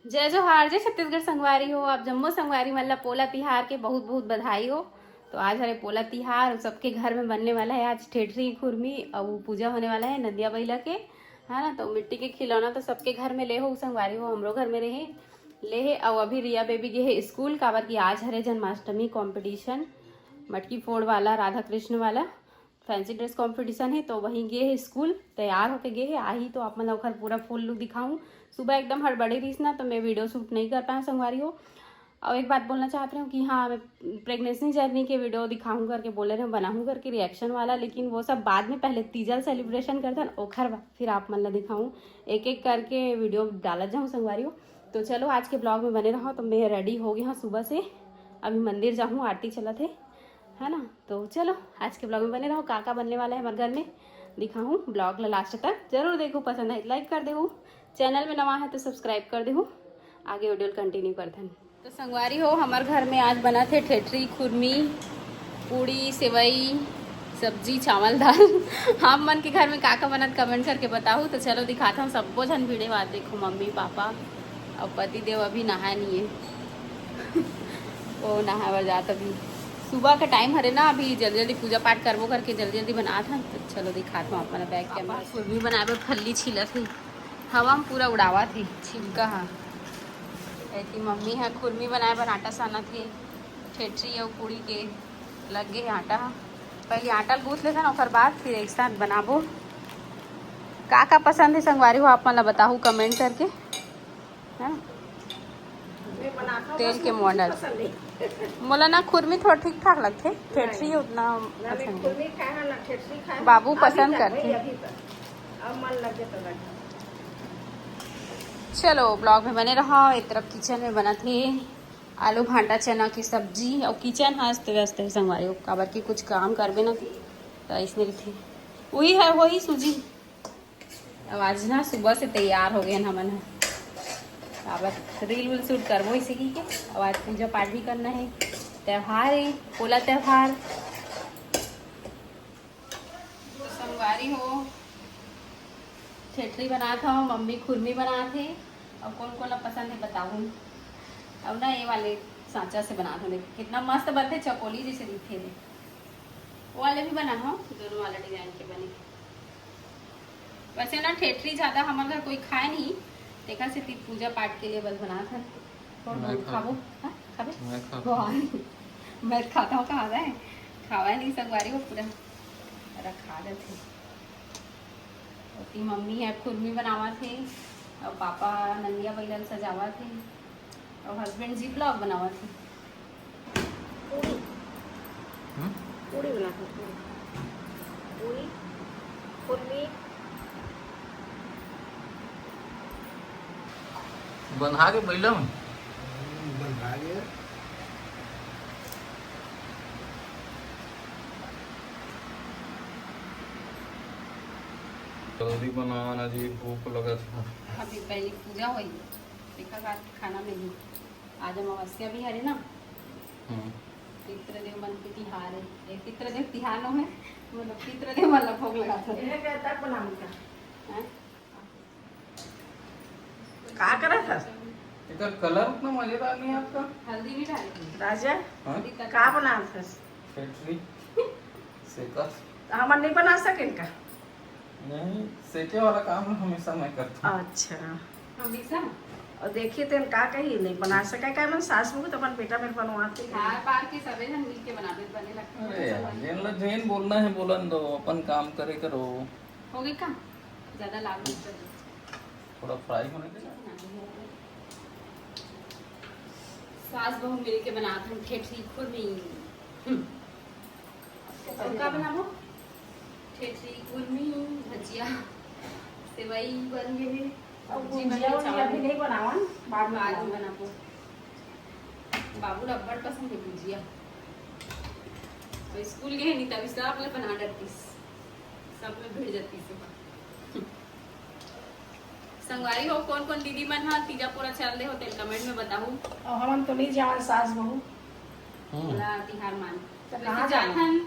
जय जोहार, जय छत्तीसगढ़ संगवारी हो। आप जम्मो संगवारी मतलब पोला तिहार के बहुत बहुत बधाई हो। तो आज हरे पोला तिहार सबके घर में बनने वाला है। आज ठेठरी खुरमी और पूजा होने वाला है नदिया बैला के, है ना। तो मिट्टी के खिलौना तो सबके घर में ले हो, संगवारी हो हमरो घर में रहे ले है। और अभी रिया बेबी गे है स्कूल, काबर की आज हरे जन्माष्टमी कॉम्पिटिशन, मटकी फोड़ वाला, राधा कृष्ण वाला फैंसी ड्रेस कंपटीशन है। तो वहीं गे है स्कूल, तैयार होके गे है। आई तो आप मतलब घर पूरा फुल लुक दिखाऊं। सुबह एकदम हड़बड़ी रही ना, तो मैं वीडियो शूट नहीं कर पाया संगवारी हो। और एक बात बोलना चाहती हूँ कि हाँ, मैं प्रेगनेंसी जर्नी के वीडियो दिखाऊं करके बोले रहे, बनाऊँ करके रिएक्शन वाला, लेकिन वो सब बाद में, पहले तीजल सेलिब्रेशन करते हैं ओखर फिर आप मतलब दिखाऊँ। एक एक करके वीडियो डाला जाऊँ संगवारी हो। तो चलो आज के ब्लॉग में बने रहो। तो मैं रेडी हो गई हाँ सुबह से, अभी मंदिर जाऊँ, आरती चला थे, है ना। तो चलो आज के ब्लॉग में बने रहो। काका बनने वाला है हमारे घर में, दिखाऊँ ब्लॉग लास्ट तक जरूर देखो। पसंद है लाइक कर दे, चैनल में नवा है तो सब्सक्राइब कर दे। आगे वीडियो कंटिन्यू करते हैं। तो संगवारी हो हमारे घर में आज बना थे ठेठरी खुरमी, पूड़ी, सेवई, सब्जी, चावल, दाल। आप मन के घर में काका बनत कमेंट करके बताओ। तो चलो दिखाता हूँ सबको जन वीडियो बात देखो। मम्मी पापा और पति देव अभी नहाए नहीं है वो नहा बर जात अभी सुबह का टाइम हरे ना, अभी जल्दी जल्दी पूजा पाठ करबो करके जल्दी जल्दी बना था। तो चलो दिखाता हूँ अपना बैग के अंदर। खुरमी बनाए पर फल्ली छिला थी, हवा में पूरा उड़ावा थी छिलका। हाँ ऐसी मम्मी है खुरमी बनाए पर आटा साना थी, ठेठरी और पूड़ी के लग गए आटा। पहले आटा गूँथ लेता ना, और बाद फिर एक साथ बनाबो। का पसंद है संगवारी हो आप मतलब बताओ कमेंट करके, है ना। तेल के मॉडल मोला ना खुरमी थोड़ा ठीक ठाक लगते, ठेठरी उतना बाबू पसंद करते। चलो ब्लॉग में बने रहा। एक तरफ किचन में बना थे आलू भांटा चना की सब्जी, और किचन हंसते व्यस्त है संगवारी हो, काबर की कुछ काम करबे ना तो इसमें थी वही है वही सूजी। अब आज ना सुबह से तैयार हो गए हमन, काबर रील विल शूट करबो इसी की के। और आज पूजा पाठ भी करना है, त्योहार है पोला त्योहार। तो संगवारी हो ठेठरी बना था, मम्मी खुरमी बना थे। और कौन कौन पसंद है बताऊँ। अब ना ये वाले सांचा से बना था, देखो कितना मस्त बनते, चकोली जैसे दिखे थे। वो वाले भी बना हो, दोनों वाले डिजाइन के बने। वैसे ना ठेठरी ज्यादा हमारे घर कोई खाए नहीं, देखा से पूजा पाठ के लिए बस बना था। खाबो मैं खाता हूँ, कहा है खावा नहीं संगवारी हो, पूरा रखा थे। और मम्मी है खुरमी बनावा थे, और पापा नंदिया बैलन सजावा थे, और हस्बैंड जी ब्लॉग बनावा थे। पूड़ी बना पूड़ी खुरमी बना के बैला हूँ बना लिया। जल्दी बनाना जी, भूख लगा था। अभी पहले पूजा हुई, देखा खाना में भी आज अमावस्या भी है ना, पितृदेव मन के तिहार है। पितृदेव तिहार नो है, मतलब पितृदेव मतलब भोग लगा था। का करा था इसका कलर उतना मजेदार नहीं है आपका। हल्दी भी डाली राजा, हाँ? का बना था ठेठरी सेका हम नहीं बना सके का। नहीं, सेके वाला काम ना हमेशा मैं करता हूँ। अच्छा हमेशा। और देखिए तेन का कही नहीं बना सका का, मैं सास में तो अपन बेटा मेरे बनवाते हर बार के सबे जन मिल के बनाते बने लगते अरे यार जेन ला जेन बोलना है बोलन दो, अपन काम करे करो। हो गई का ज्यादा लागू कर थोड़ा फ्राई होने देना। सास बहू मिल के बनाते हैं ठेठरी खुरमी। और का बनाबो ठेठरी खुरमी, भजिया, सेवई बन गए। अभी नहीं बनावन बाद में बनाबो। बाबू रब्बड़ पसंद है भुजिया, और स्कूल गए नहीं तभी सब ले बना डरती, सब में भिड़ जाती सुबह। संगवारी हो कौन कौन दीदी मन हा तीजा पूरा चल दे हो तेल कमेंट में बताओ। और हम तो नहीं जान सास बहू बोला तिहार मान तो कहाँ जाथन।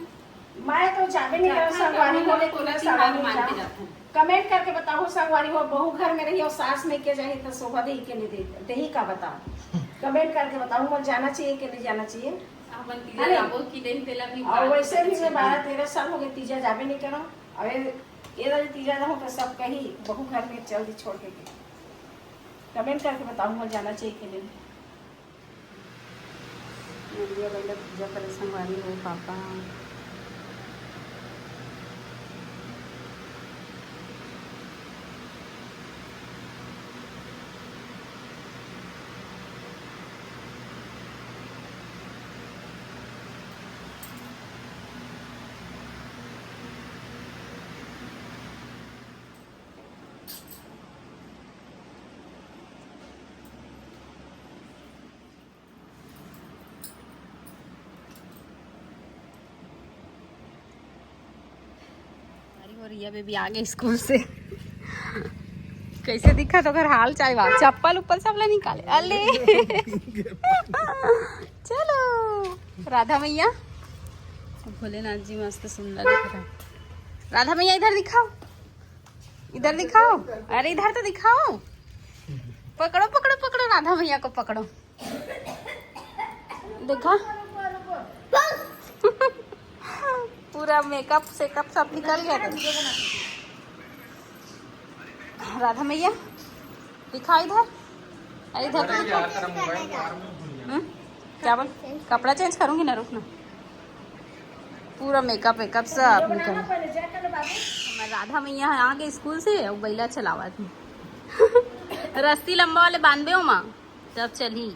मैं तो जाबे नहीं कर संगवारी बोले कोला कोला तिहार सारा मान के नहीं जाथन। कमेंट करके बताओ संगवारी हो बहू घर में रही और सास में के जाए तो शोभा दे के नहीं दे दही का बताओ। कमेंट करके बताओ मुझे जाना चाहिए कि नहीं जाना चाहिए। अपन तीजा जाबो की दिन तेला भी और वैसे भी मैं 12-13 साल हो गए तीजा जाबे नहीं करो। अरे ये तीजा जाऊँ तो सब कहीं बहू घर में जल्दी छोड़ के गए। कमेंट करके बताओ मुझे जाना चाहिए कि नहीं। नंदिया बैला पूजा करे संगवारी हो पापा। और रिया बेबी आ गए स्कूल से। कैसे दिखा तो घर हाल चाल बा चप्पल उप्पल सब ला निकाले अले चलो राधा मैया भोलेनाथ जी मस्त सुंदर दिख रहा है। राधा मैया इधर दिखाओ इधर दिखाओ। अरे इधर तो दिखाओ। पकड़ो पकड़ो पकड़ो राधा मैया को पकड़ो। देखा पूरा मेकअप सेकअप सब निकल गया था। राधा मैया दिखाओ इधर। अरे इधर तो दिखाओ। क्या बोल कपड़ा चेंज करूंगी ना रुकना। पूरा मेकअप वेकअप सब निकल। मैं राधा मैया आ गए स्कूल से और बैला चलावा थी। रस्सी लंबा वाले बांधे हो माँ तब चली।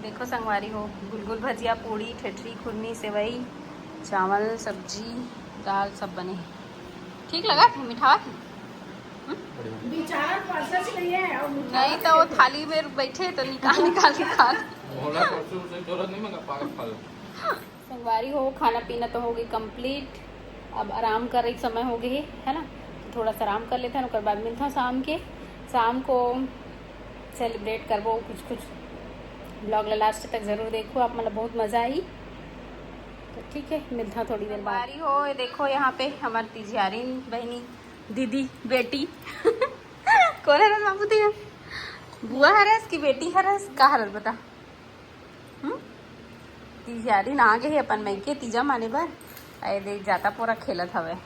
देखो संगवारी हो गुलगुल भजिया पूड़ी ठेठरी खुरनी सेवई चावल सब्जी दाल सब बने। ठीक लगा था मिठावा थी। नहीं तो वो थाली में बैठे तो निकाल निकाल के खा। संगवारी हो खाना पीना तो हो गई कंप्लीट। अब आराम कर रही समय हो गई है ना। थोड़ा सा आराम कर लेते हैं उसके बाद मिलता शाम को सेलिब्रेट करबो कुछ कुछ। ब्लॉग लास्ट तक जरूर देखो आप मतलब बहुत मजा आई। तो ठीक है मिलता थोड़ी देर बाद। हो देखो यहाँ पे हमारी तिजियारिन बहनी दीदी बेटी कौन हरस बाबू दिया बुआ हरस की बेटी हरस का हरस बता। तिजियारिन आ गए अपन मैं के तीजा माने बर अरे देख जाता पूरा खेलत हवे।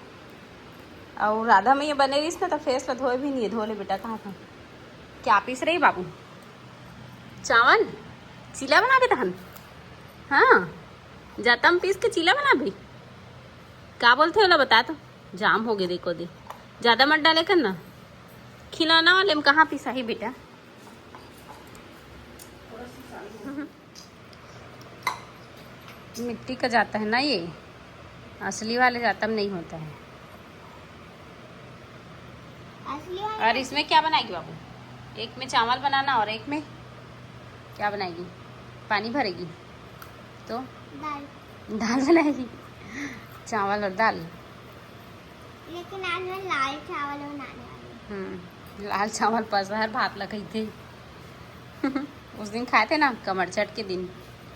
और राधा मैया बने रही ना तो फेस ला धोए भी नहीं है। धोले बेटा कहाँ था क्या पीस रही बाबू चावल चीला बना दे तहन। हाँ जाता हम पीस के चीला बना भी क्या बोलते हो ना बता। तो जाम हो गए देखो दे ज्यादा मत डाले कर ना। खिलौना वाले में कहाँ पीसा ही बेटा। मिट्टी का जाता है ना ये असली वाले जाता में नहीं होता है। और इसमें क्या बनाएगी बाबू। एक में चावल बनाना और एक में क्या बनाएगी पानी भरेगी तो दाल बनाएगी। चावल और दाल। लेकिन आज मैं लाल चावल बनाने वाली हूँ। लाल चावल पसहर भात लगाई थे। उस दिन खाए थे ना कमर चट के दिन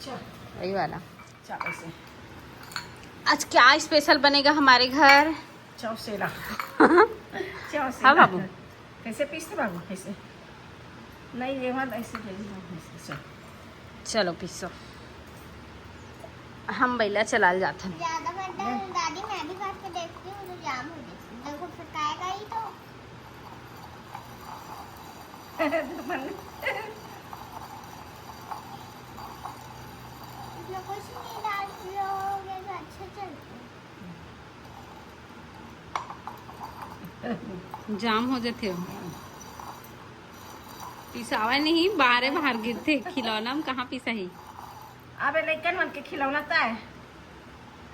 वही वाला। आज क्या स्पेशल बनेगा हमारे घर। चौसेला हाँ बाबू कैसे पीसते बाबू कैसे नहीं ये बात ऐसे चलो पीसो। हम बैला चलाल जाते हैं। ज्यादा बनता दादी मैं भी काट के देखती हूँ तो जाम हो जाती देखो फटाएगा ही तो। इसमें कुछ नहीं डालोगे तो अच्छा चलता है। जाम हो जाते हो पिसावा नहीं बाहर गिरते खिलौना में कहाँ पिसा ही। अबे लेकिन मन के खिलौना ता है।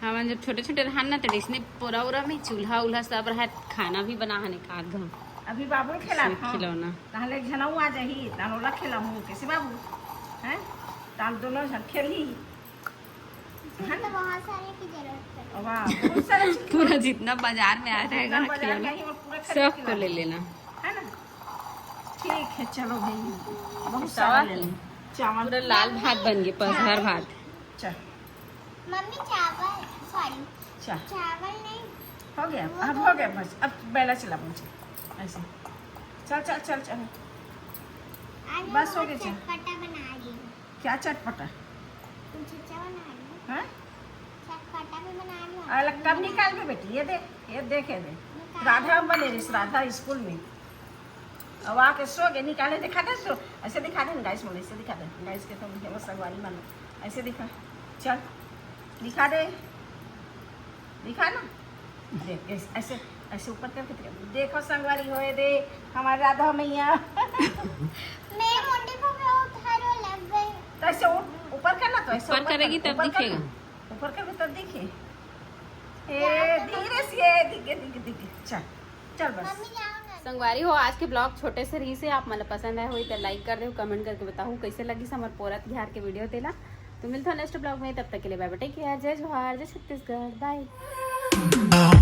हम जब छोटे छोटे रहन ना तो इसने पूरा उरा में चूल्हा उल्हा सब रहा खाना भी बना हने का घम अभी बाबू खेला खिलौना ताहले झनाऊ आ जाही तानोला खेलाऊ कैसे बाबू हैं तान दोनों झन खेली इसमें तो बहुत सारे की जरूरत है। वाह बहुत सारा चीज पूरा जितना बाजार में आ रहेगा ना बाजार में खिलौना ही वो पूरा सब को ले लेना है ना। ठीक है चलो भाई बहुत सारा सारा ले लें। चावल पूरा लाल भात बन गए पसहर भात। चल मम्मी चावल सॉरी चल चावल नहीं हो गया, अब हो गया बस। अब बेला चला मुझे ऐसे। चल चल चल चल। आज बस हो मैं गया, चल। चटपटा बना रही हूँ। क्या चटपटा कुछ अच्छा बना रही हूँ। है? चटपटा भी बना रही हूँ। अलग कब निकाल के बेटी, ये देख, ये देख, ये देख। राधा बने रही, राधा स्कूल में। अब आके सो गए, निकाले दिखा दे। सो ऐसे दिखा दे ना गाइस, मुझे ऐसे दिखा दे। गाइस के तो मुझे संगवारी मानो, ऐसे दिखा। चल दिखा दे, दिखा ना। देख ऐसे ऐसे ऊपर करके देखो संगवारी होए दे हमारे राधा मैया। मेरे मुंडी को उठा लो लग गई। तो ऐसे ऊपर करना, तो ऐसे ऊपर करेगी तब ऊपर दिखेगा। करना। ऊपर कर तब दिखे। ए धीरे से दिखे दिखे दिखे। चल चल बस। मम्मी जाओ ना। संगवारी हो, आज के ब्लॉग छोटे से रही से आप मतलब पसंद आए हो तो लाइक कर दे, कमेंट करके बताओ कैसे लगी हमारे पोला तिहार के वीडियो तेला। तो मिलता है नेक्स्ट ब्लॉग में, तब तक के लिए बाय बाय, टेक केयर, जय जोहार, जय छत्तीसगढ़, बाय।